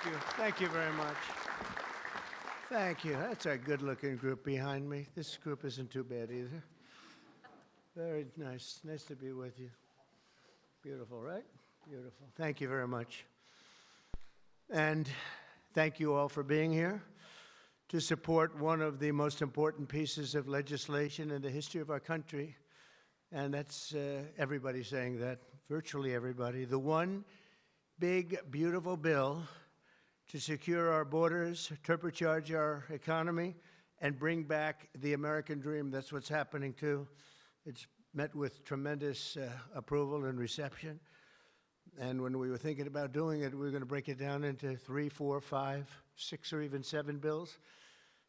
Thank you. Thank you very much. Thank you. That's a good-looking group behind me. This group isn't too bad either. Very nice. Nice to be with you. Beautiful, right? Beautiful. Thank you very much. And thank you all for being here to support one of the most important pieces of legislation in the history of our country. And that's everybody saying that, virtually everybody. The one big, beautiful bill to secure our borders, turbocharge our economy, and bring back the American dream. That's what's happening, too. It's met with tremendous approval and reception. And when we were thinking about doing it, we were going to break it down into 3, 4, 5, 6, or even 7 bills.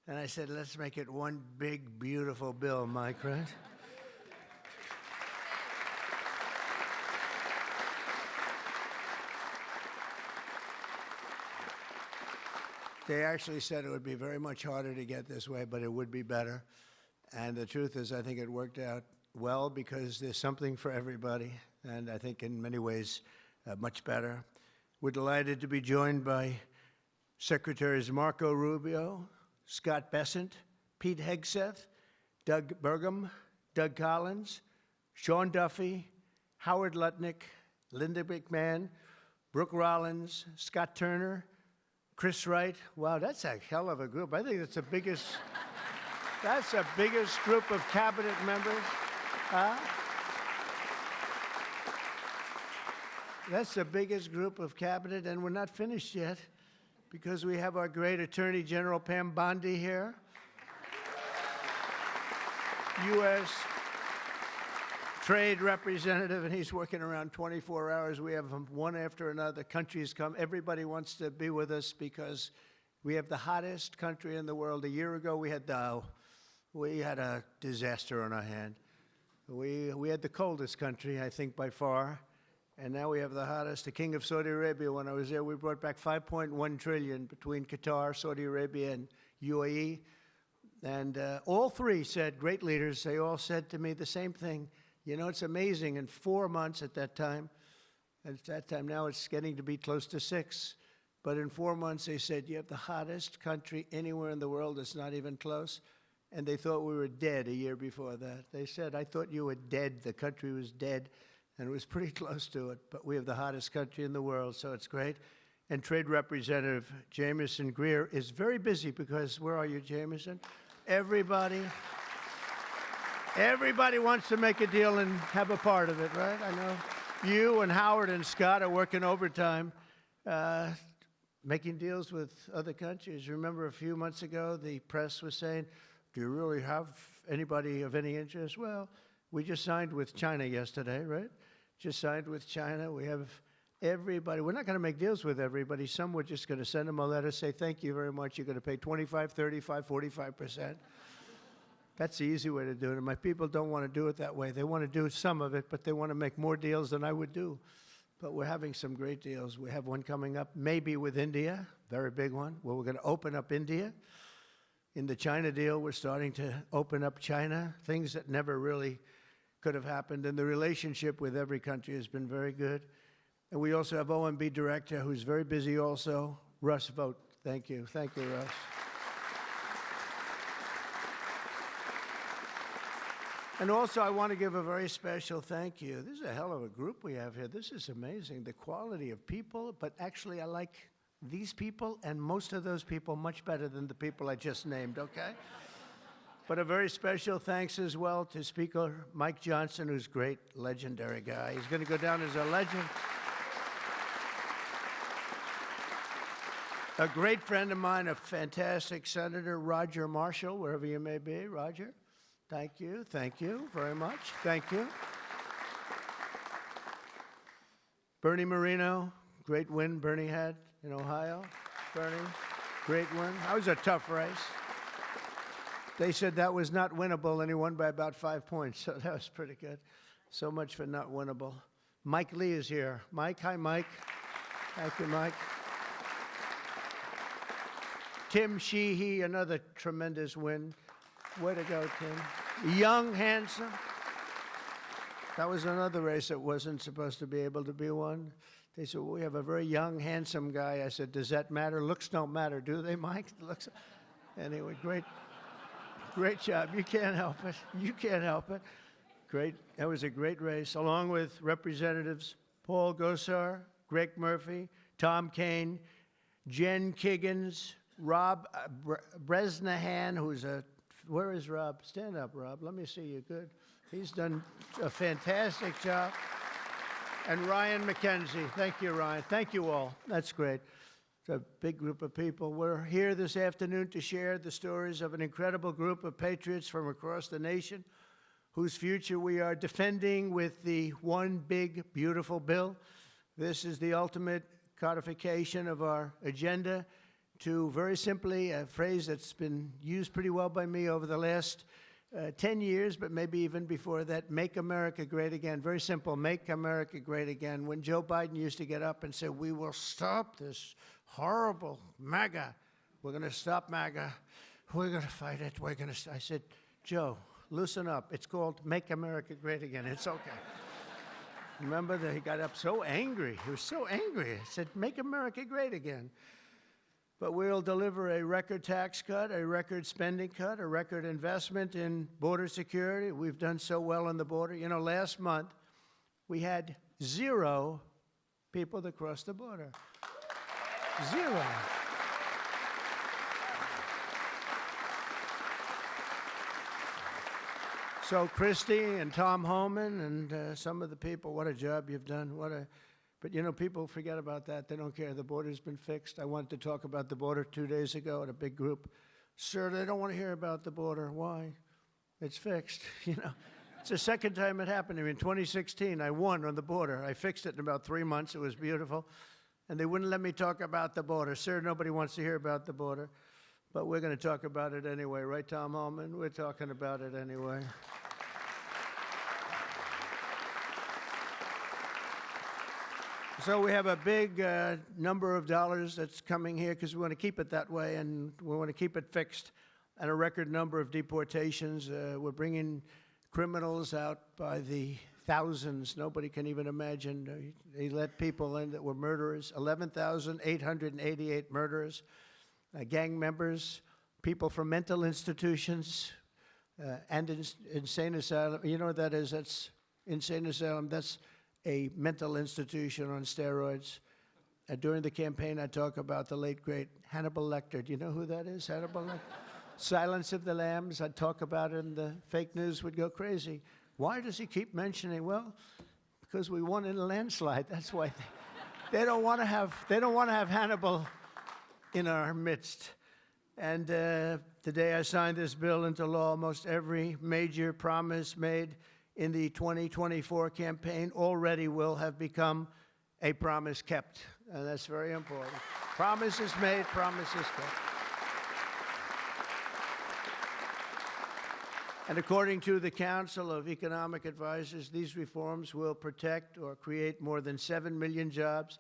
And I said, let's make it one big, beautiful bill, Mike, right? They actually said it would be very much harder to get this way, but it would be better. And the truth is, I think it worked out well because there's something for everybody, and I think in many ways much better. We're delighted to be joined by Secretaries Marco Rubio, Scott Bessent, Pete Hegseth, Doug Burgum, Doug Collins, Sean Duffy, Howard Lutnick, Linda McMahon, Brooke Rollins, Scott Turner, Chris Wright. Wow, that's a hell of a group. I think that's the biggest group of cabinet members. That's the biggest group of cabinet, and we're not finished yet because we have our great Attorney General Pam Bondi here, U.S. Trade Representative, and he's working around 24 hours. We have them one after another. Countries come. Everybody wants to be with us because we have the hottest country in the world. A year ago, we had a disaster on our hand. We had the coldest country, I think, by far. And now we have the hottest. The King of Saudi Arabia, when I was there, we brought back $5.1 trillion between Qatar, Saudi Arabia, and UAE. And all three said, great leaders, they all said to me the same thing. You know, it's amazing. In 4 months at that time now it's getting to be close to 6. But in 4 months, they said, you have the hottest country anywhere in the world. It's not even close. And they thought we were dead a year before that. They said, I thought you were dead. The country was dead. And it was pretty close to it. But we have the hottest country in the world, so it's great. And Trade Representative Jamieson Greer is very busy because, where are you, Jamieson? Everybody wants to make a deal and have a part of it, right? I know you and Howard and Scott are working overtime, making deals with other countries. Remember a few months ago, the press was saying, do you really have anybody of any interest? Well, we just signed with China yesterday, right? Just signed with China. We have everybody. We're not going to make deals with everybody. Some we're just going to send them a letter, say, thank you very much. You're going to pay 25, 35, 45%. That's the easy way to do it. And my people don't want to do it that way. They want to do some of it, but they want to make more deals than I would do. But we're having some great deals. We have one coming up, maybe with India, very big one, where we're going to open up India. In the China deal, we're starting to open up China, things that never really could have happened. And the relationship with every country has been very good. And we also have OMB Director, who's very busy also, Russ Vogt. Thank you. Thank you, Russ. And also, I want to give a very special thank you. This is a hell of a group we have here. This is amazing, the quality of people. But actually, I like these people and most of those people much better than the people I just named, okay? But a very special thanks as well to Speaker Mike Johnson, who's a great, legendary guy. He's going to go down as a legend. A great friend of mine, a fantastic Senator, Roger Marshall, wherever you may be. Roger, thank you very much. Thank you. Bernie Moreno, great win Bernie had in Ohio. Bernie, great win. That was a tough race. They said that was not winnable, and he won by about 5 points, so that was pretty good. So much for not winnable. Mike Lee is here. Mike, hi, Mike. Thank you, Mike. Tim Sheehy, another tremendous win. Way to go, Tim. Young, handsome. That was another race that wasn't supposed to be able to be won. They said, well, we have a very young, handsome guy. I said, does that matter? Looks don't matter, do they, Mike? Looks. Anyway, great job. You can't help it. You can't help it. Great. That was a great race, along with Representatives Paul Gosar, Greg Murphy, Tom Kaine, Jen Kiggins, Rob Bresnahan, who's a, where is Rob? Stand up, Rob. Let me see you. Good. He's done a fantastic job. And Ryan McKenzie. Thank you, Ryan. Thank you all. That's great. It's a big group of people. We're here this afternoon to share the stories of an incredible group of patriots from across the nation whose future we are defending with the one big, beautiful bill. This is the ultimate codification of our agenda to, very simply, a phrase that's been used pretty well by me over the last 10 years, but maybe even before that, make America great again. Very simple, make America great again. When Joe Biden used to get up and say, we will stop this horrible MAGA. We're going to stop MAGA. We're going to fight it. We're going to, I said, Joe, loosen up. It's called Make America Great Again. It's okay. Remember that he got up so angry. He was so angry. He said, make America great again. But we'll deliver a record tax cut, a record spending cut, a record investment in border security. We've done so well on the border. You know, last month, we had 0 people that crossed the border. 0. So Christy and Tom Homan and some of the people, what a job you've done. But you know, people forget about that. They don't care. The border's been fixed. I wanted to talk about the border 2 days ago at a big group. Sir, they don't want to hear about the border. Why? It's fixed. You know, it's the second time it happened to me. In 2016, I won on the border. I fixed it in about 3 months. It was beautiful. And they wouldn't let me talk about the border. Sir, nobody wants to hear about the border. But we're going to talk about it anyway. Right, Tom Homan? We're talking about it anyway. So we have a big number of dollars that's coming here because we want to keep it that way and we want to keep it fixed, and a record number of deportations. We're bringing criminals out by the thousands. Nobody can even imagine. They let people in that were murderers, 11,888 murderers, gang members, people from mental institutions and insane asylum. You know what that is? That's insane asylum. That's a mental institution on steroids. During the campaign, I talk about the late, great Hannibal Lecter. Do you know who that is, Hannibal Lecter? Silence of the Lambs. I'd talk about it, and the fake news would go crazy. Why does he keep mentioning? Well, because we won in a landslide. That's why they don't want to have Hannibal in our midst. And the day I signed this bill into law, almost every major promise made in the 2024 campaign already will have become a promise kept. And that's very important. Promises made, promises kept. And according to the Council of Economic Advisors, these reforms will protect or create more than 7 million jobs,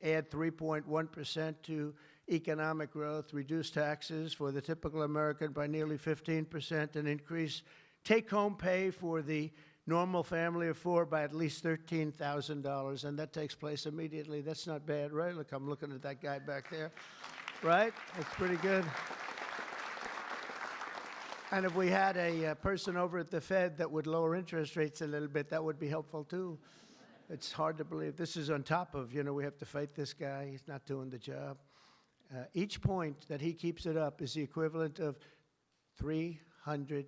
add 3.1% to economic growth, reduce taxes for the typical American by nearly 15%, and increase take-home pay for the normal family of 4 by at least $13,000, and that takes place immediately. That's not bad, right? Look, I'm looking at that guy back there, right? That's pretty good. And if we had a person over at the Fed that would lower interest rates a little bit, that would be helpful too. It's hard to believe. This is on top of, you know, we have to fight this guy. He's not doing the job. Each point that he keeps it up is the equivalent of $300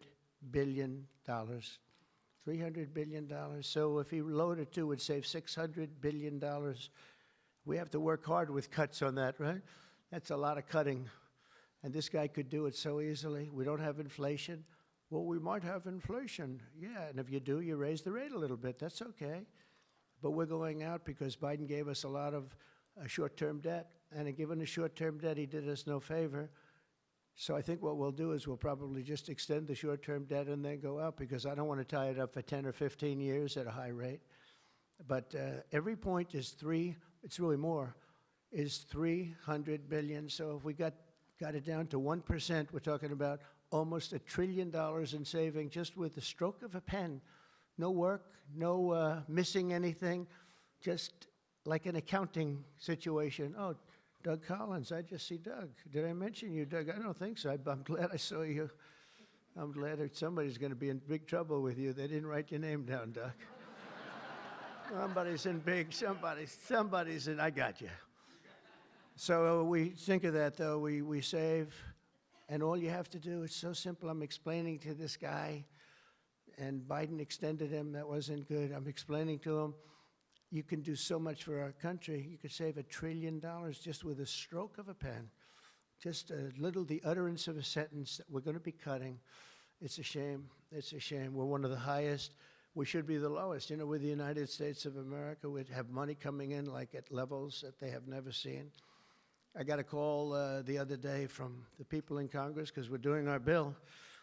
billion. $300 billion. So if he lowered it to, it would save $600 billion. We have to work hard with cuts on that, right? That's a lot of cutting. And this guy could do it so easily. We don't have inflation. Well, we might have inflation. Yeah, and if you do, you raise the rate a little bit. That's okay. But we're going out because Biden gave us a lot of short-term debt. And given the short-term debt, he did us no favor. So I think what we'll do is we'll probably just extend the short-term debt and then go out, because I don't want to tie it up for 10 or 15 years at a high rate. But every point is it's really more, is $300 billion. So if we got it down to 1%, we're talking about almost $1 trillion in saving just with the stroke of a pen. No work, no missing anything, just like an accounting situation. Oh, Doug Collins, I just see Doug. Did I mention you, Doug? I don't think so. I'm glad I saw you. I'm glad that somebody's going to be in big trouble with you. They didn't write your name down, Doug. Somebody's in big, somebody's in, I got you. So we think of that, though. We save, and all you have to do, it's so simple. I'm explaining to this guy, and Biden extended him. That wasn't good. I'm explaining to him, you can do so much for our country. You could save $1 trillion just with a stroke of a pen. Just a little, the utterance of a sentence that we're going to be cutting. It's a shame. It's a shame. We're one of the highest. We should be the lowest. You know, we're the United States of America. We'd have money coming in like at levels that they have never seen. I got a call the other day from the people in Congress because we're doing our bill.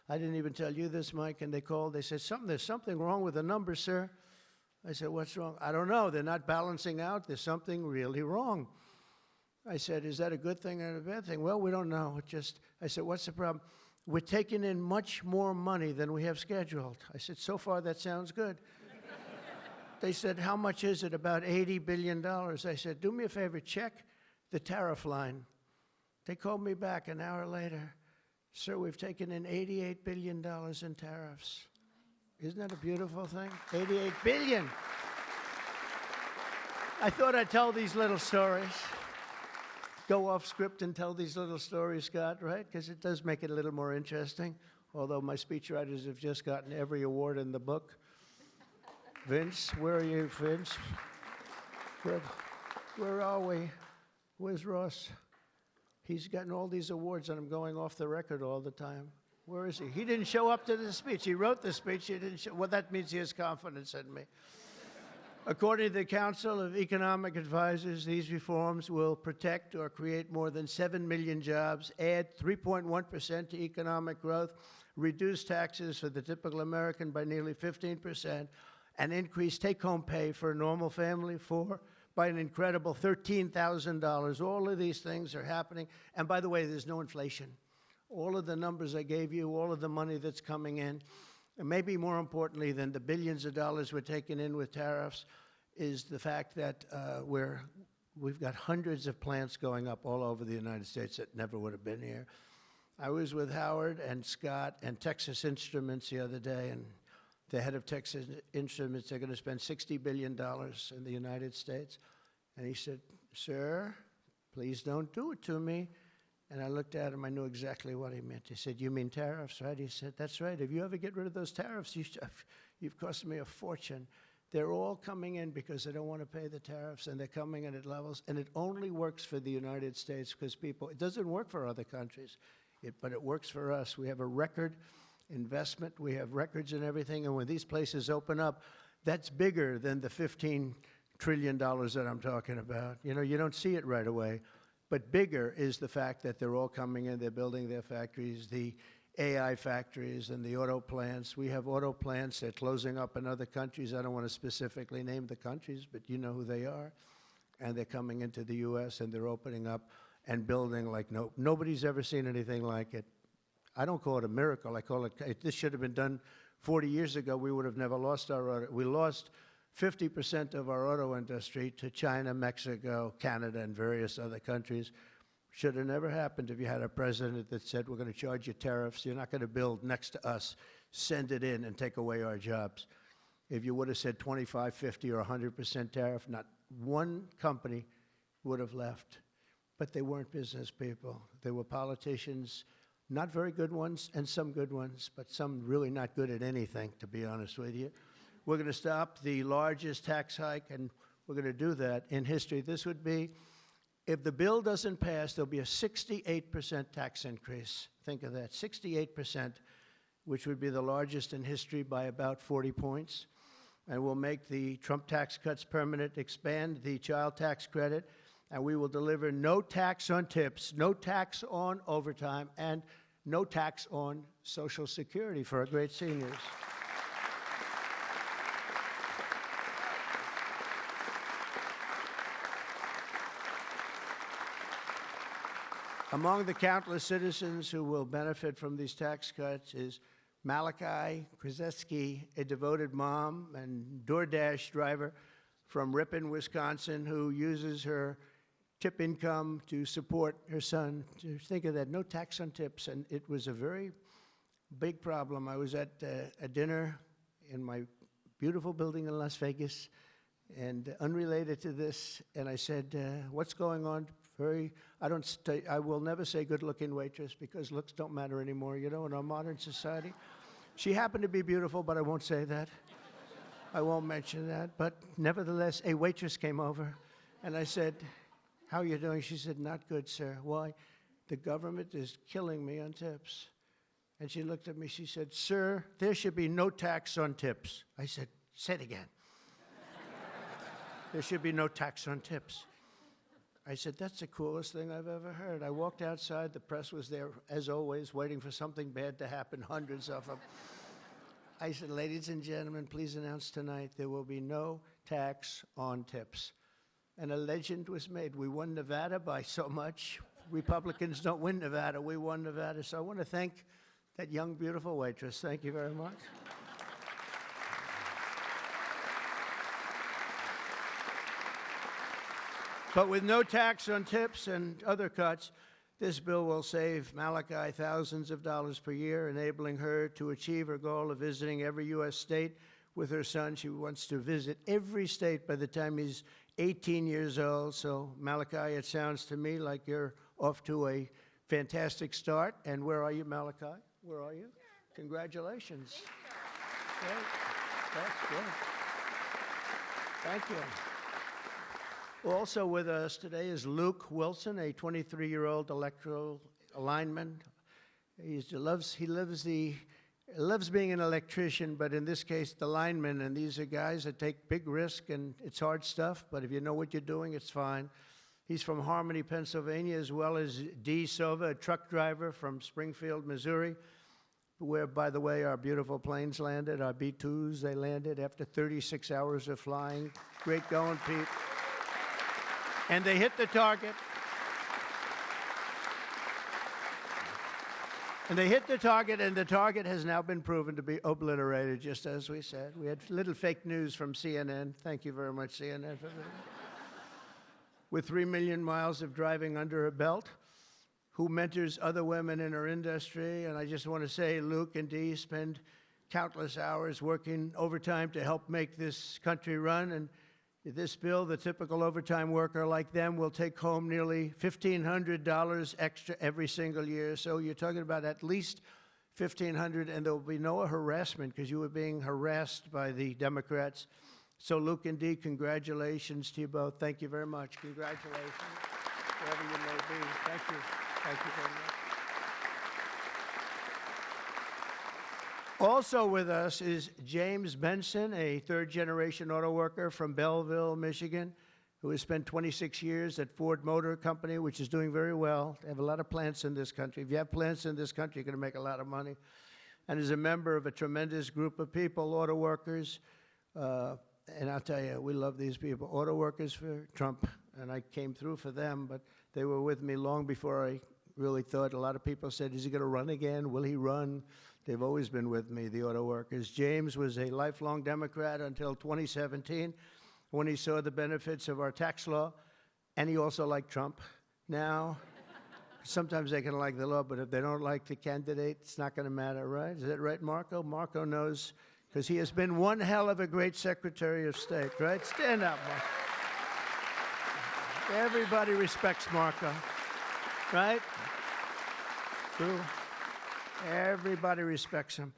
I didn't even tell you this, Mike, and they called. They said, there's something wrong with the numbers, sir. I said, what's wrong? I don't know. They're not balancing out. There's something really wrong. I said, is that a good thing or a bad thing? Well, we don't know. I said, what's the problem? We're taking in much more money than we have scheduled. I said, so far that sounds good. They said, how much is it? About $80 billion. I said, do me a favor, check the tariff line. They called me back an hour later. Sir, we've taken in $88 billion in tariffs. Isn't that a beautiful thing? $88 billion. I thought I'd tell these little stories. Go off script and tell these little stories, Scott, right? Because it does make it a little more interesting, although my speechwriters have just gotten every award in the book. Vince, where are you, Vince? Where are we? Where's Ross? He's gotten all these awards, and I'm going off the record all the time. Where is he? He didn't show up to the speech. He wrote the speech. He didn't show. Well, that means he has confidence in me. According to the Council of Economic Advisors, these reforms will protect or create more than 7 million jobs, add 3.1% to economic growth, reduce taxes for the typical American by nearly 15%, and increase take-home pay for a normal family by an incredible $13,000. All of these things are happening. And by the way, there's no inflation. All of the numbers I gave you, all of the money that's coming in, and maybe more importantly than the billions of dollars we're taking in with tariffs, is the fact that we've got hundreds of plants going up all over the United States that never would have been here. I was with Howard and Scott and Texas Instruments the other day, and the head of Texas Instruments, they're going to spend $60 billion in the United States. And he said, sir, please don't do it to me. And I looked at him, I knew exactly what he meant. He said, you mean tariffs, right? He said, that's right. If you ever get rid of those tariffs, you've cost me a fortune. They're all coming in because they don't want to pay the tariffs, and they're coming in at levels. And it only works for the United States because it doesn't work for other countries, but it works for us. We have a record investment. We have records and everything. And when these places open up, that's bigger than the $15 trillion that I'm talking about. You know, you don't see it right away. But bigger is the fact that they're all coming in, they're building their factories, the AI factories and the auto plants. We have auto plants, they're closing up in other countries. I don't want to specifically name the countries, but you know who they are. And they're coming into the U.S. and they're opening up and building like nobody's ever seen anything like it. I don't call it a miracle, I call it, this should have been done 40 years ago. We would have never lost our auto. We lost 50% of our auto industry to China, Mexico, Canada, and various other countries. Should have never happened if you had a president that said, we're going to charge you tariffs. You're not going to build next to us. Send it in and take away our jobs. If you would have said 25, 50, or 100% tariff, not one company would have left. But they weren't business people. They were politicians, not very good ones, and some good ones, but some really not good at anything, to be honest with you. We're going to stop the largest tax hike, and we're going to do that in history. This would be, if the bill doesn't pass, there'll be a 68% tax increase. Think of that, 68%, which would be the largest in history by about 40 points. And we'll make the Trump tax cuts permanent, expand the child tax credit, and we will deliver no tax on tips, no tax on overtime, and no tax on Social Security for our great seniors. Among the countless citizens who will benefit from these tax cuts is Malachi Krzyzewski, a devoted mom and DoorDash driver from Ripon, Wisconsin, who uses her tip income to support her son. Just think of that, no tax on tips, and it was a very big problem. I was at a dinner in my beautiful building in Las Vegas, and unrelated to this, and I said, what's going on? I will never say good-looking waitress, because looks don't matter anymore, you know, in our modern society. She happened to be beautiful, but I won't say that. I won't mention that, but nevertheless, a waitress came over, and I said, how are you doing? She said, not good, sir. Why? The government is killing me on tips. And she looked at me, she said, sir, there should be no tax on tips. I said, say it again. There should be no tax on tips. I said, that's the coolest thing I've ever heard. I walked outside, the press was there, as always, waiting for something bad to happen, hundreds of them. I said, ladies and gentlemen, please announce tonight there will be no tax on tips. And a legend was made. We won Nevada by so much. Republicans don't win Nevada. We won Nevada. So I want to thank that young, beautiful waitress. Thank you very much. But with no tax on tips and other cuts, this bill will save Malachi thousands of dollars per year, enabling her to achieve her goal of visiting every U.S. state with her son. She wants to visit every state by the time he's 18 years old. So, Malachi, it sounds to me like you're off to a fantastic start. And where are you, Malachi? Where are you? Congratulations. Thank you. Great. That's good. Thank you. Also with us today is Luke Wilson, a 23-year-old electoral lineman. He loves being an electrician, but in this case, the lineman. And these are guys that take big risk, and it's hard stuff. But if you know what you're doing, it's fine. He's from Harmony, Pennsylvania, as well as Dee Sova, a truck driver from Springfield, Missouri, where, by the way, our beautiful planes landed, our B-2s. They landed after 36 hours of flying. Great going, Pete. And they hit the target. And they hit the target, and the target has now been proven to be obliterated, just as we said. We had little fake news from CNN. Thank you very much, CNN, for that. With 3 million miles of driving under her belt, who mentors other women in her industry. And I just want to say, Luke and Dee spend countless hours working overtime to help make this country run. And this bill, the typical overtime worker like them will take home nearly $1,500 extra every single year. So you're talking about at least $1,500, and there will be no harassment because you were being harassed by the Democrats. So Luke and Dee, congratulations to you both. Thank you very much. Congratulations, wherever you may be. Thank you. Thank you very much. Also with us is James Benson, a third-generation auto worker from Belleville, Michigan, who has spent 26 years at Ford Motor Company, which is doing very well. They have a lot of plants in this country. If you have plants in this country, you're going to make a lot of money. And is a member of a tremendous group of people, auto workers. And I'll tell you, we love these people. Auto workers for Trump, and I came through for them, but they were with me long before I really thought. A lot of people said, is he going to run again? Will he run? They've always been with me, the auto workers. James was a lifelong Democrat until 2017, when he saw the benefits of our tax law, and he also liked Trump. Now, sometimes they can like the law, but if they don't like the candidate, it's not going to matter, right? Is that right, Marco? Marco knows, because he has been one hell of a great Secretary of State, right? Stand up, Marco. Everybody respects Marco, right? True. Everybody respects him.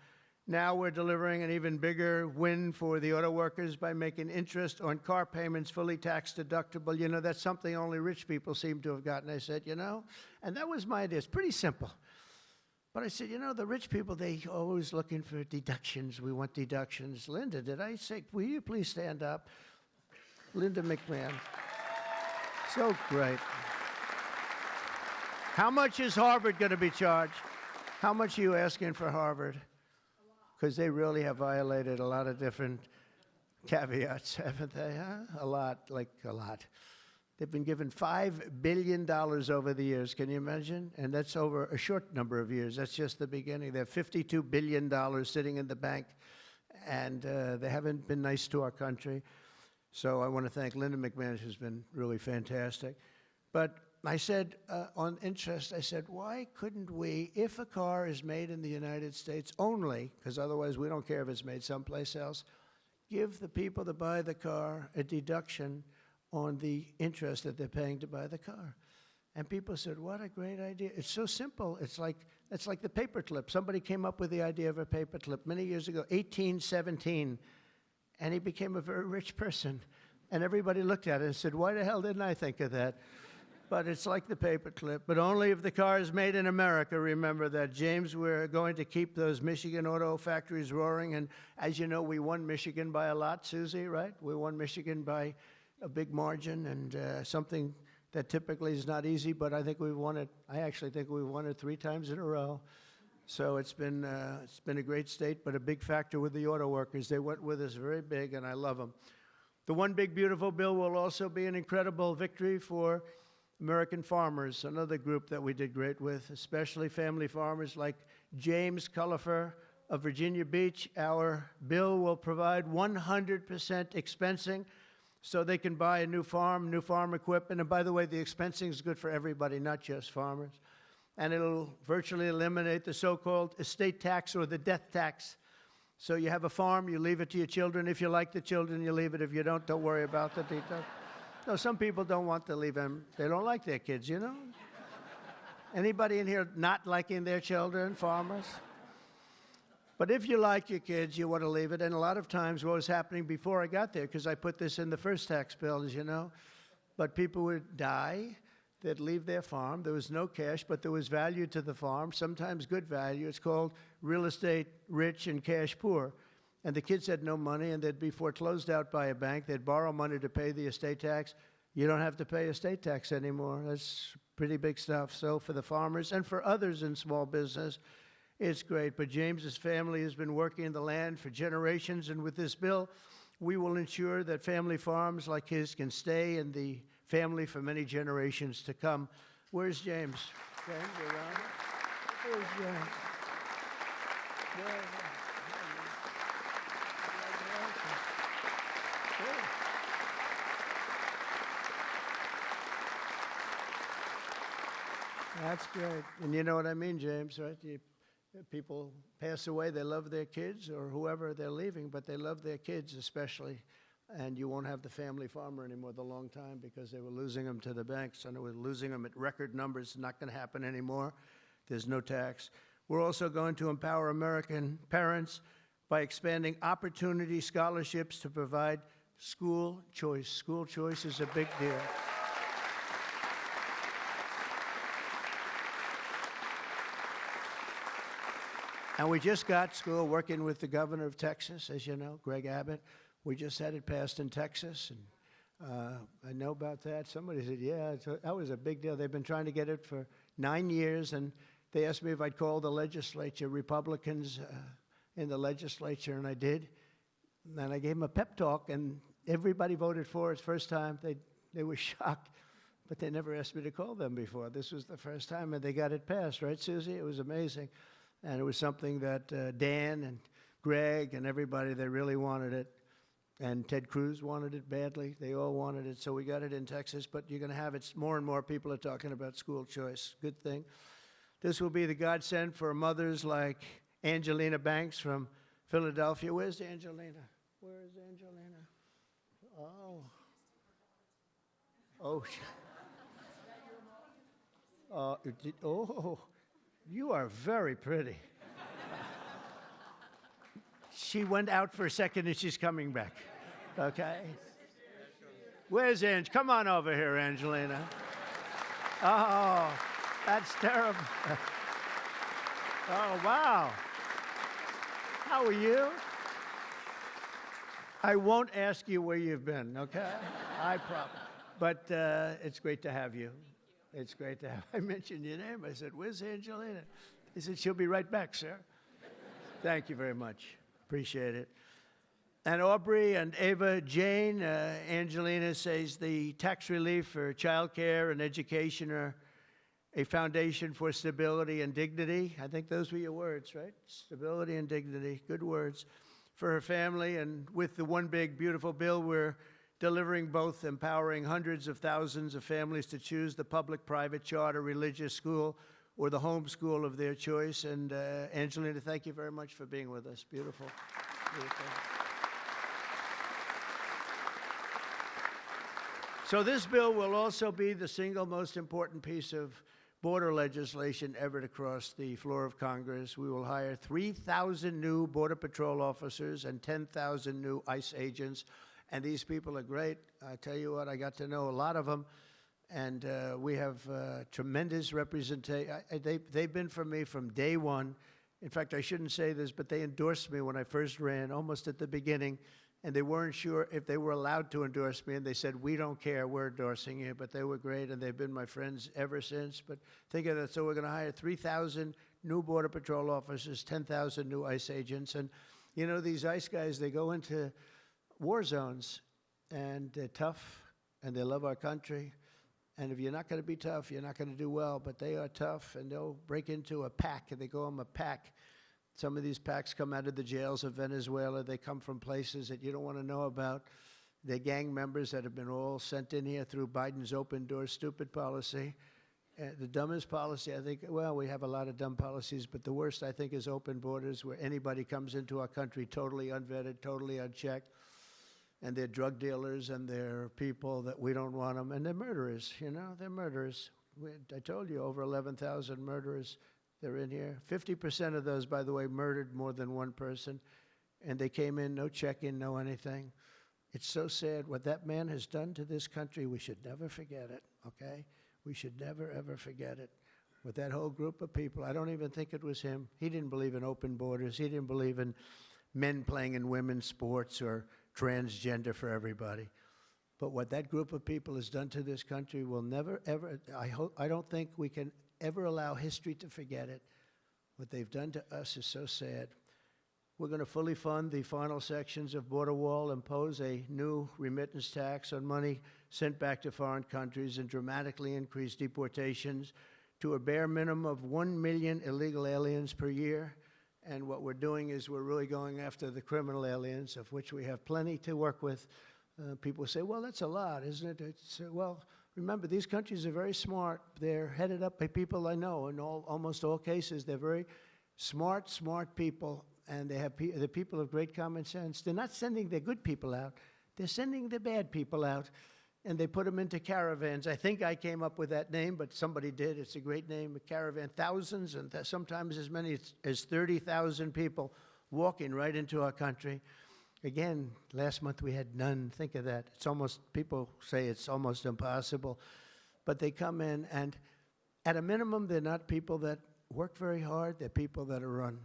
Now we're delivering an even bigger win for the auto workers by making interest on car payments fully tax deductible. You know, that's something only rich people seem to have gotten. I said, you know, and that was my idea. It's pretty simple. But I said, you know, the rich people, they always looking for deductions. We want deductions. Linda, did I say, will you please stand up? Linda McMahon. So great. How much is Harvard going to be charged? How much are you asking for Harvard? Because they really have violated a lot of different caveats, haven't they? Huh? A lot, like a lot. They've been given $5 billion over the years. Can you imagine? And that's over a short number of years. That's just the beginning. They have $52 billion sitting in the bank, and they haven't been nice to our country. So I want to thank Linda McMahon, who's been really fantastic. But I said, on interest, I said, why couldn't we, if a car is made in the United States only, because otherwise we don't care if it's made someplace else, give the people that buy the car a deduction on the interest that they're paying to buy the car. And people said, what a great idea. It's so simple. It's like the paperclip. Somebody came up with the idea of a paperclip many years ago, 1817, and he became a very rich person. And everybody looked at it and said, why the hell didn't I think of that? But it's like the paperclip, but only if the car is made in America. Remember that, James. We're going to keep those Michigan auto factories roaring. And as you know, we won Michigan by a lot, Susie, right? We won Michigan by a big margin, and something that typically is not easy, but I think we've won it. I actually think we've won it 3 times in a row. So it's been a great state, but a big factor with the auto workers. They went with us very big, and I love them. The One Big Beautiful Bill will also be an incredible victory for American farmers, another group that we did great with, especially family farmers like James Cullifer of Virginia Beach. Our bill will provide 100% expensing so they can buy a new farm equipment. And by the way, the expensing is good for everybody, not just farmers. And it'll virtually eliminate the so-called estate tax or the death tax. So you have a farm, you leave it to your children. If you like the children, you leave it. If you don't worry about the details. No, some people don't want to leave them. They don't like their kids, you know? Anybody in here not liking their children, farmers? But if you like your kids, you want to leave it. And a lot of times what was happening before I got there, because I put this in the first tax bill, as you know, but people would die, they'd leave their farm. There was no cash, but there was value to the farm, sometimes good value. It's called real estate rich and cash poor. And the kids had no money, and they'd be foreclosed out by a bank. They'd borrow money to pay the estate tax. You don't have to pay estate tax anymore. That's pretty big stuff. So for the farmers and for others in small business, it's great. But James's family has been working the land for generations, and with this bill, we will ensure that family farms like his can stay in the family for many generations to come. Where's James? James, around? Where's James? That's great. And you know what I mean, James, right? People pass away, they love their kids or whoever they're leaving, but they love their kids especially. And you won't have the family farmer anymore the long time because they were losing them to the banks, and they were losing them at record numbers. It's not going to happen anymore. There's no tax. We're also going to empower American parents by expanding opportunity scholarships to provide school choice. School choice is a big deal. And we just got school working with the governor of Texas, as you know, Greg Abbott. We just had it passed in Texas, and I know about that. Somebody said, yeah, that was a big deal. They've been trying to get it for 9 years, and they asked me if I'd call the legislature, Republicans in the legislature, and I did. And I gave them a pep talk, and everybody voted for it. First time, they were shocked, but they never asked me to call them before. This was the first time, and they got it passed, right, Susie? It was amazing. And it was something that Dan and Greg and everybody, they really wanted it. And Ted Cruz wanted it badly. They all wanted it. So we got it in Texas. But you're going to have it. More and more people are talking about school choice. Good thing. This will be the godsend for mothers like Angelina Banks from Philadelphia. Where's Angelina? Where is Angelina? Oh, you are very pretty. She went out for a second and she's coming back. Okay? Where's Ange? Come on over here, Angelina. Oh, that's terrible. Oh, wow. How are you? I won't ask you where you've been, okay? I promise. But it's great to have you. It's great to have. I mentioned your name. I said, where's Angelina? He said, she'll be right back, sir. Thank you very much. Appreciate it. And Aubrey and Ava Jane, Angelina says the tax relief for child care and education are a foundation for stability and dignity. I think those were your words, right? Stability and dignity. Good words for her family. And with the One Big Beautiful Bill, we're delivering both empowering hundreds of thousands of families to choose the public, private, charter, religious school, or the home school of their choice. And Angelina, thank you very much for being with us. Beautiful. Beautiful. So this bill will also be the single most important piece of border legislation ever to cross the floor of Congress. We will hire 3,000 new Border Patrol officers and 10,000 new ICE agents. And these people are great. I tell you what, I got to know a lot of them. And we have tremendous representation. They've been for me from day one. In fact, I shouldn't say this, but they endorsed me when I first ran, almost at the beginning. And they weren't sure if they were allowed to endorse me. And they said, we don't care, we're endorsing you. But they were great, and they've been my friends ever since. But think of that. So we're going to hire 3,000 new Border Patrol officers, 10,000 new ICE agents. And, you know, these ICE guys, they go into war zones, and they're tough, and they love our country. And if you're not going to be tough, you're not going to do well. But they are tough, and they'll break into a pack, and they call them a pack. Some of these packs come out of the jails of Venezuela. They come from places that you don't want to know about. They're gang members that have been all sent in here through Biden's open door stupid policy. The dumbest policy, I think, well, we have a lot of dumb policies, but the worst, I think, is open borders, where anybody comes into our country totally unvetted, totally unchecked. And they're drug dealers, and they're people that we don't want them. And they're murderers, you know, they're murderers. I told you, over 11,000 murderers. They're in here. 50% of those, by the way, murdered more than one person. And they came in, no check-in, no anything. It's so sad. What that man has done to this country, we should never forget it, okay? We should never, ever forget it. With that whole group of people, I don't even think it was him. He didn't believe in open borders. He didn't believe in men playing in women's sports or transgender for everybody. But what that group of people has done to this country will never, ever, I don't think we can ever allow history to forget it. What they've done to us is so sad. We're going to fully fund the final sections of Border Wall, impose a new remittance tax on money sent back to foreign countries, and dramatically increase deportations to a bare minimum of 1 million illegal aliens per year. And what we're doing is we're really going after the criminal aliens, of which we have plenty to work with. People say, well, that's a lot, isn't it? Well, remember, these countries are very smart. They're headed up by people I know. In almost all cases, they're very smart people, and they're people of great common sense. They're not sending their good people out. They're sending the bad people out, and they put them into caravans. I think I came up with that name, but somebody did. It's a great name, a caravan. Thousands, and sometimes as many as 30,000 people walking right into our country. Again, last month we had none. Think of that. It's almost, people say it's almost impossible. But they come in, and at a minimum, they're not people that work very hard. They're people that are on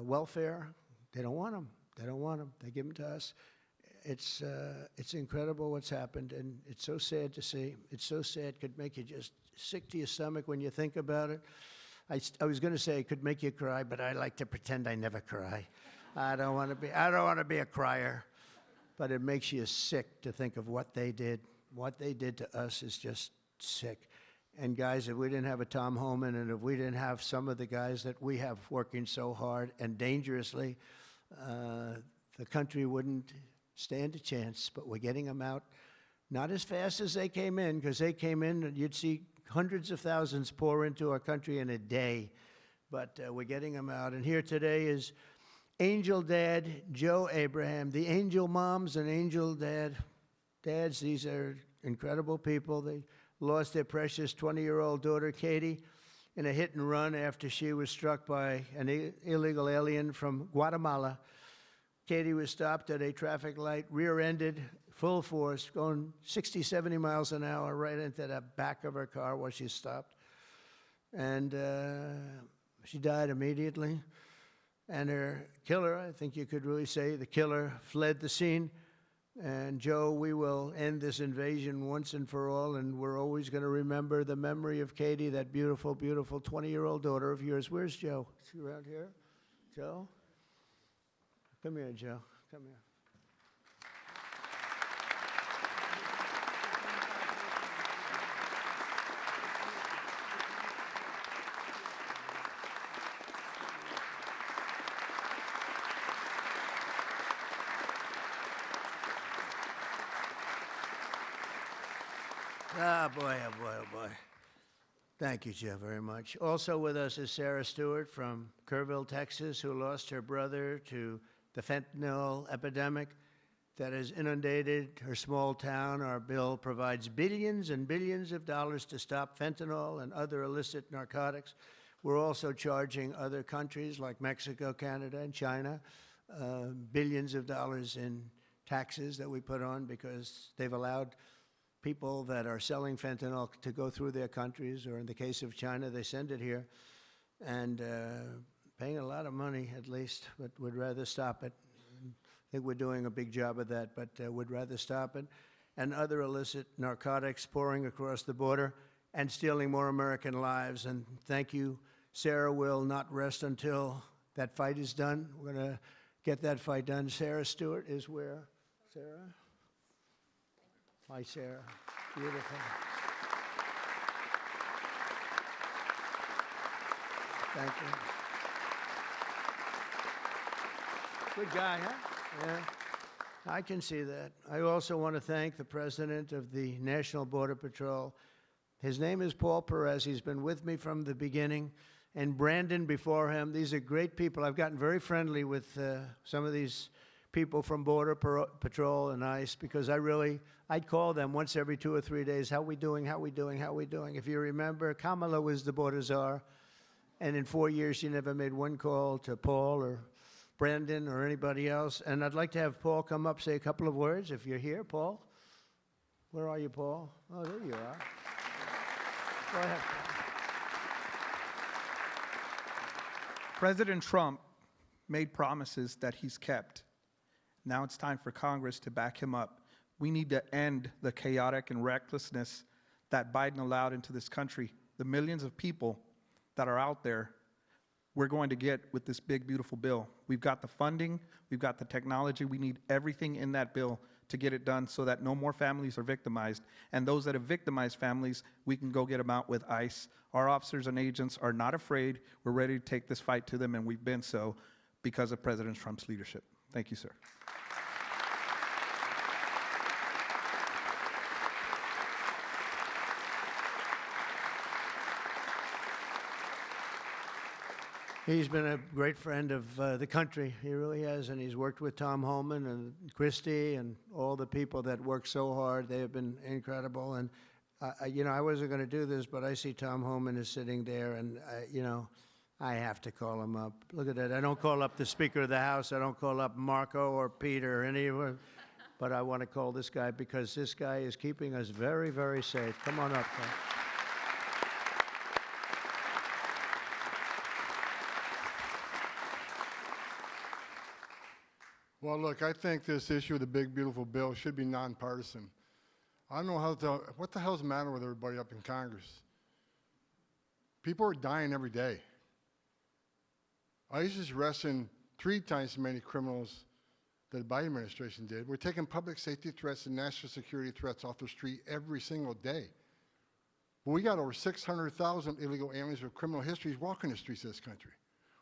welfare. They don't want them. They don't want them. They give them to us. It's incredible what's happened, and it's so sad to see. It's so sad. Could make you just sick to your stomach when you think about it. I was going to say it could make you cry, but I like to pretend I never cry. I don't want to be a crier, but it makes you sick to think of what they did. What they did to us is just sick. And guys, if we didn't have a Tom Homan, and if we didn't have some of the guys that we have working so hard and dangerously, the country wouldn't stand a chance. But we're getting them out, not as fast as they came in, because they came in and you'd see hundreds of thousands pour into our country in a day. But we're getting them out. And here today is Angel Dad Joe Abraham, the Angel Moms and Angel Dads. These are incredible people. They lost their precious 20-year-old daughter, Katie, in a hit and run after she was struck by an illegal alien from Guatemala. Katie was stopped at a traffic light, rear-ended, full force, going 60, 70 miles an hour right into the back of her car while she stopped. And she died immediately. And her killer, I think you could really say the killer, fled the scene. And Joe, we will end this invasion once and for all, and we're always going to remember the memory of Katie, that beautiful, beautiful 20-year-old daughter of yours. Where's Joe? Is she around here? Joe? Come here, Joe. Come here. Ah, boy, oh, boy, oh, boy. Thank you, Jeff, very much. Also with us is Sarah Stewart from Kerrville, Texas, who lost her brother to the fentanyl epidemic that has inundated her small town. Our bill provides billions and billions of dollars to stop fentanyl and other illicit narcotics. We're also charging other countries like Mexico, Canada, and China billions of dollars in taxes that we put on because they've allowed people that are selling fentanyl to go through their countries, or in the case of China, they send it here, and paying a lot of money at least, but would rather stop it. I think we're doing a big job of that, but would rather stop it. And other illicit narcotics pouring across the border and stealing more American lives. And thank you. Sarah will not rest until that fight is done. We're going to get that fight done. Sarah Stewart is where? Sarah? Hi, Sarah. Beautiful. Thank you. Good guy, huh? Yeah. I can see that. I also want to thank the president of the National Border Patrol. His name is Paul Perez. He's been with me from the beginning. And Brandon before him. These are great people. I've gotten very friendly with some of these people from Border Patrol and ICE because I'd call them once every 2 or 3 days. How we doing? How we doing? How we doing? If you remember, Kamala was the border czar. And in 4 years, she never made one call to Paul or Brandon or anybody else. And I'd like to have Paul come up, say a couple of words. If you're here, Paul. Where are you, Paul? Oh, there you are. Go ahead, Paul. President Trump made promises that he's kept. Now it's time for Congress to back him up. We need to end the chaotic and recklessness that Biden allowed into this country. The millions of people that are out there, we're going to get with this big, beautiful bill. We've got the funding, we've got the technology, we need everything in that bill to get it done so that no more families are victimized. And those that have victimized families, we can go get them out with ICE. Our officers and agents are not afraid. We're ready to take this fight to them, and we've been so because of President Trump's leadership. Thank you, sir. He's been a great friend of the country. He really has, and he's worked with Tom Homan and Christie and all the people that work so hard. They have been incredible. And, you know, I wasn't going to do this, but I see Tom Homan is sitting there, and, you know, I have to call him up. Look at that. I don't call up the Speaker of the House. I don't call up Marco or Peter or anyone. But I want to call this guy because this guy is keeping us very, very safe. Come on up, Tom. Well, look, I think this issue of the big, beautiful bill should be nonpartisan. I don't know what the hell's the matter with everybody up in Congress? People are dying every day. ICE is arresting 3 times as many criminals that the Biden administration did. We're taking public safety threats and national security threats off the street every single day. But we got over 600,000 illegal aliens with criminal histories walking the streets of this country.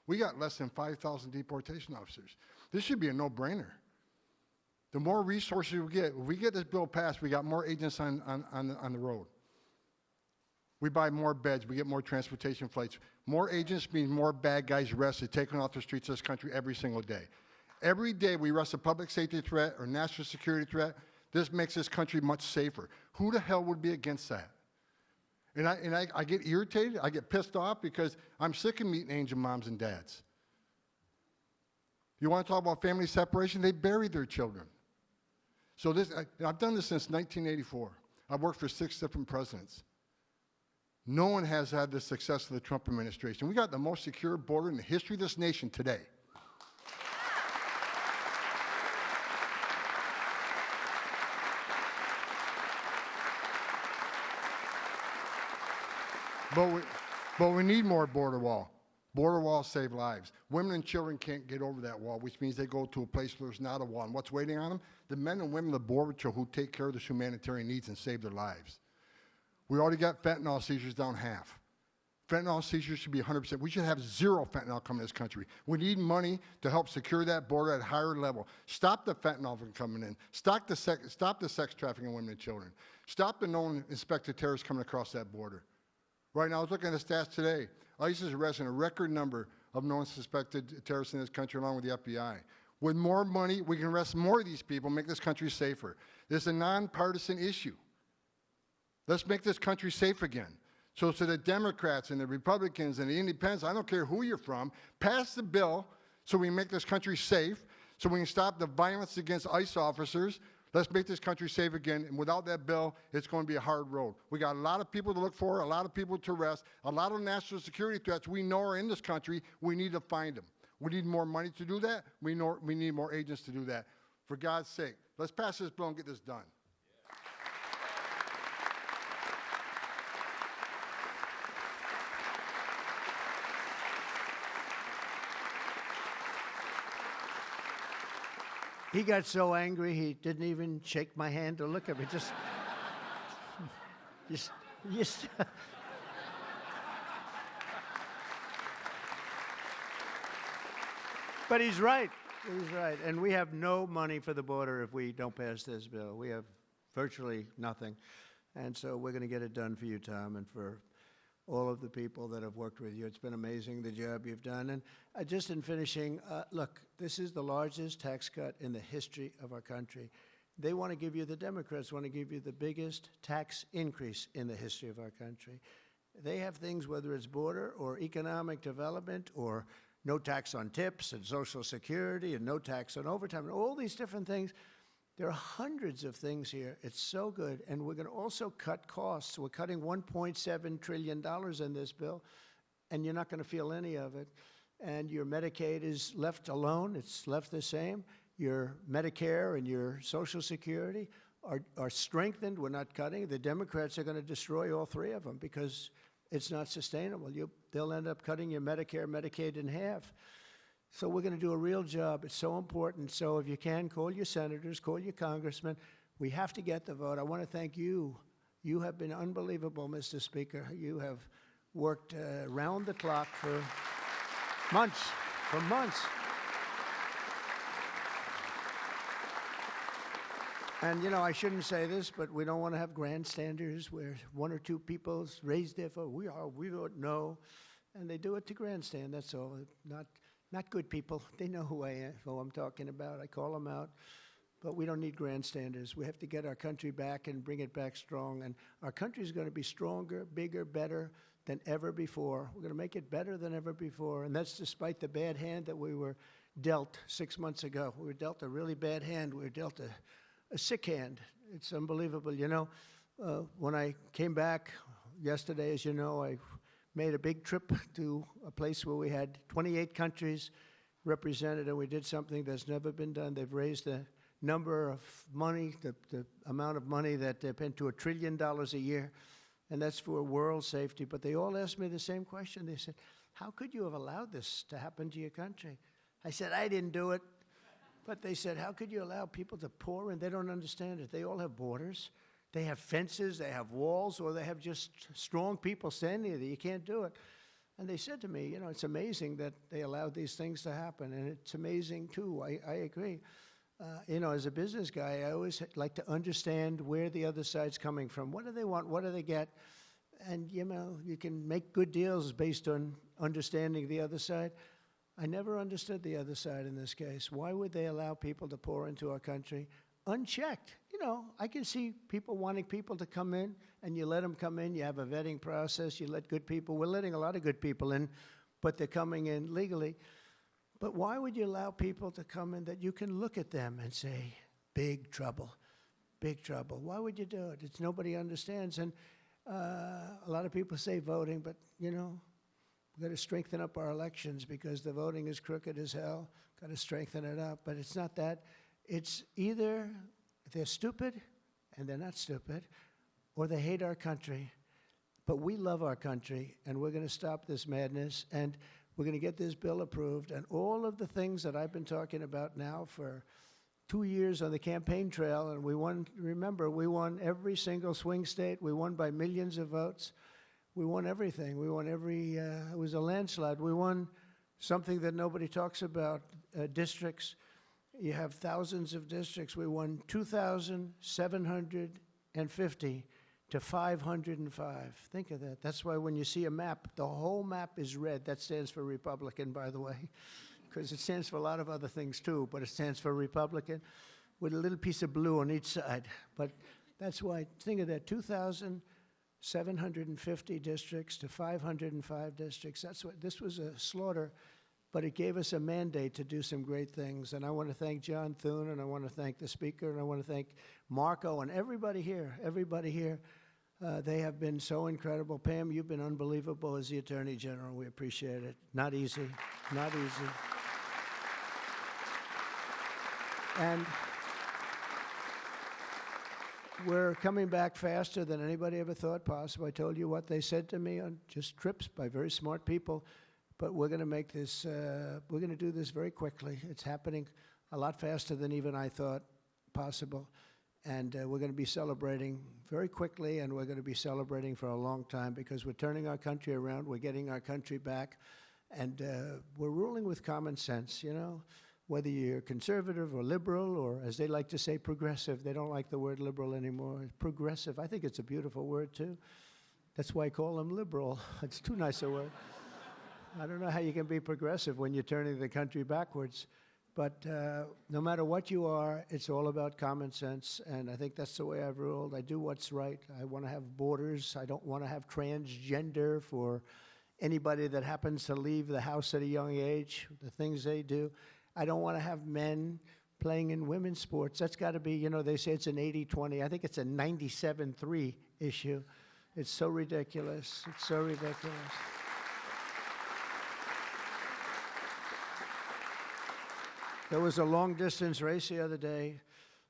We got less than 5,000 deportation officers. This should be a no-brainer. The more resources we get, if we get this bill passed, we got more agents on the road. We buy more beds, we get more transportation flights. More agents means more bad guys arrested, taken off the streets of this country every single day. Every day we arrest a public safety threat or national security threat, this makes this country much safer. Who the hell would be against that? And I get irritated, I get pissed off because I'm sick of meeting angel moms and dads. You want to talk about family separation? They buried their children. So I've done this since 1984. I've worked for 6 different presidents. No one has had the success of the Trump administration. We got the most secure border in the history of this nation today. But we need more border wall. Border walls save lives. Women and children can't get over that wall, which means they go to a place where there's not a wall. And what's waiting on them? The men and women of the Border Patrol who take care of the humanitarian needs and save their lives. We already got fentanyl seizures down half. Fentanyl seizures should be 100%. We should have zero fentanyl coming to this country. We need money to help secure that border at a higher level. Stop the fentanyl from coming in. Stop the sex trafficking of women and children. Stop the known inspected terrorists coming across that border. Right now, I was looking at the stats today. ICE is arresting a record number of known suspected terrorists in this country, along with the FBI. With more money, we can arrest more of these people, make this country safer. This is a nonpartisan issue. Let's make this country safe again. So to the Democrats and the Republicans and the Independents, I don't care who you're from, pass the bill so we can make this country safe, so we can stop the violence against ICE officers. Let's make this country safe again, and without that bill, it's going to be a hard road. We got a lot of people to look for, a lot of people to arrest, a lot of national security threats we know are in this country. We need to find them. We need more money to do that. We need more agents to do that. For God's sake, let's pass this bill and get this done. He got so angry he didn't even shake my hand or look at me. Just But he's right. He's right. And we have no money for the border if we don't pass this bill. We have virtually nothing. And so we're going to get it done for you, Tom, and for all of the people that have worked with you. It's been amazing, the job you've done. And just in finishing, look, this is the largest tax cut in the history of our country. They want to give you, the Democrats want to give you the biggest tax increase in the history of our country. They have things, whether it's border or economic development or no tax on tips and Social Security and no tax on overtime and all these different things. There are hundreds of things here. It's so good. And we're going to also cut costs. We're cutting $1.7 trillion in this bill, and you're not going to feel any of it. And your Medicaid is left alone. It's left the same. Your Medicare and your Social Security are strengthened. We're not cutting. The Democrats are going to destroy all three of them because it's not sustainable. They'll end up cutting your Medicare, Medicaid in half. So we're going to do a real job. It's so important. So if you can, call your senators, call your congressmen. We have to get the vote. I want to thank you. You have been unbelievable, Mr. Speaker. You have worked round the clock for months, And, you know, I shouldn't say this, but we don't want to have grandstanders where one or two people raise their vote. We vote no. And they do it to grandstand, that's all. Not good people. They know who I'm talking about. I call them out. But we don't need grandstanders. We have to get our country back and bring it back strong. And our country is going to be stronger, bigger, better than ever before. We're going to make it better than ever before. And that's despite the bad hand that we were dealt 6 months ago. We were dealt a really bad hand. We were dealt a sick hand. It's unbelievable. You know, when I came back yesterday, as you know, I made a big trip to a place where we had 28 countries represented, and we did something that's never been done. They've raised the number of money, the amount of money that they spend to $1 trillion a year, and that's for world safety. But they all asked me the same question. They said, how could you have allowed this to happen to your country? I said, I didn't do it. But they said, how could you allow people to pour in? They don't understand it. They all have borders. They have fences, they have walls, or they have just strong people standing there. You can't do it. And they said to me, you know, it's amazing that they allowed these things to happen. And it's amazing, too. I agree. You know, as a business guy, I always like to understand where the other side's coming from. What do they want? What do they get? And, you know, you can make good deals based on understanding the other side. I never understood the other side in this case. Why would they allow people to pour into our country unchecked? You know, I can see people wanting people to come in, and you let them come in. You have a vetting process. You let good people. We're letting a lot of good people in, but they're coming in legally. But why would you allow people to come in that you can look at them and say, big trouble, big trouble? Why would you do it? It's nobody understands. And a lot of people say voting, but, you know, we've got to strengthen up our elections because the voting is crooked as hell. Got to strengthen it up. But it's not that. It's either they're stupid and they're not stupid, or they hate our country. But we love our country, and we're going to stop this madness, and we're going to get this bill approved. And all of the things that I've been talking about now for 2 years on the campaign trail, and we won, remember, we won every single swing state. We won by millions of votes. We won everything. We won every, it was a landslide. We won something that nobody talks about, districts. You have thousands of districts. We won 2,750 to 505. Think of that. That's why when you see a map, the whole map is red. That stands for Republican, by the way, because it stands for a lot of other things too, but it stands for Republican with a little piece of blue on each side. But that's why, think of that, 2,750 districts to 505 districts. That's what, this was a slaughter, but it gave us a mandate to do some great things. And I want to thank John Thune, and I want to thank the speaker, and I want to thank Marco and everybody here, they have been so incredible. Pam, you've been unbelievable as the Attorney General. We appreciate it. Not easy, not easy. And we're coming back faster than anybody ever thought possible. I told you what they said to me on just trips by very smart people, but we're going to make this, we're going to do this very quickly. It's happening a lot faster than even I thought possible. And we're going to be celebrating very quickly, and we're going to be celebrating for a long time because we're turning our country around, we're getting our country back, and we're ruling with common sense, you know? Whether you're conservative or liberal, or as they like to say, progressive. They don't like the word liberal anymore. Progressive, I think it's a beautiful word too. That's why I call them liberal. It's too nice a word. I don't know how you can be progressive when you're turning the country backwards. But no matter what you are, it's all about common sense, and I think that's the way I've ruled. I do what's right. I want to have borders. I don't want to have transgender for anybody that happens to leave the house at a young age, the things they do. I don't want to have men playing in women's sports. That's got to be, you know, they say it's an 80-20. I think it's a 97-3 issue. It's so ridiculous. It's so ridiculous. There was a long-distance race the other day,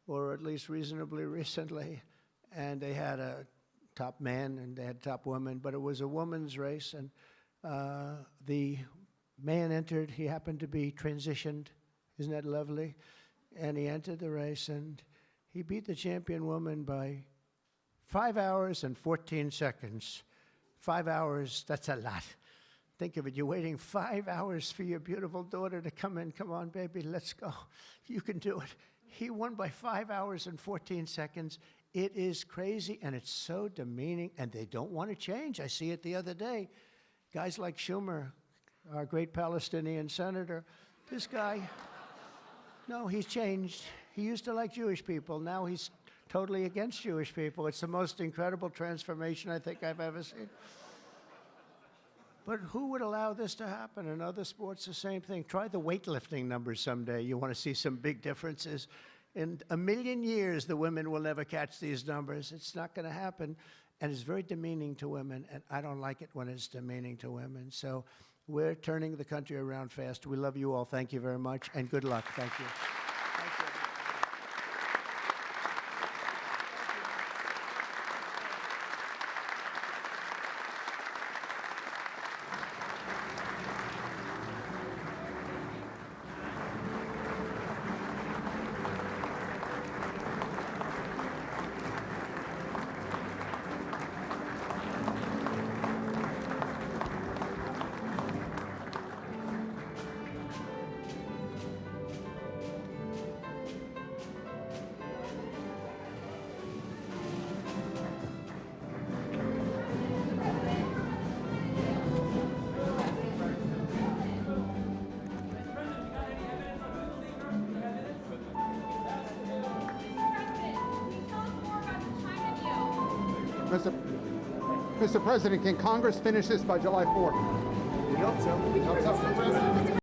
or at least reasonably recently, and they had a top man and they had top woman, but it was a women's race, and the man entered. He happened to be transitioned. Isn't that lovely? And he entered the race, and he beat the champion woman by 5 hours and 14 seconds. 5 hours, that's a lot. Think of it. You're waiting 5 hours for your beautiful daughter to come in. Come on, baby, let's go. You can do it. He won by 5 hours and 14 seconds. It is crazy, and it's so demeaning, and they don't want to change. I see it the other day. Guys like Schumer, our great Palestinian senator, this guy, no, he's changed. He used to like Jewish people. Now he's totally against Jewish people. It's the most incredible transformation I think I've ever seen. But who would allow this to happen? In other sports, the same thing. Try the weightlifting numbers someday. You want to see some big differences. In a million years, the women will never catch these numbers. It's not going to happen. And it's very demeaning to women, and I don't like it when it's demeaning to women. So we're turning the country around fast. We love you all. Thank you very much, and good luck. Thank you. Thank you. Mr. President, can Congress finish this by July 4th? We hope so.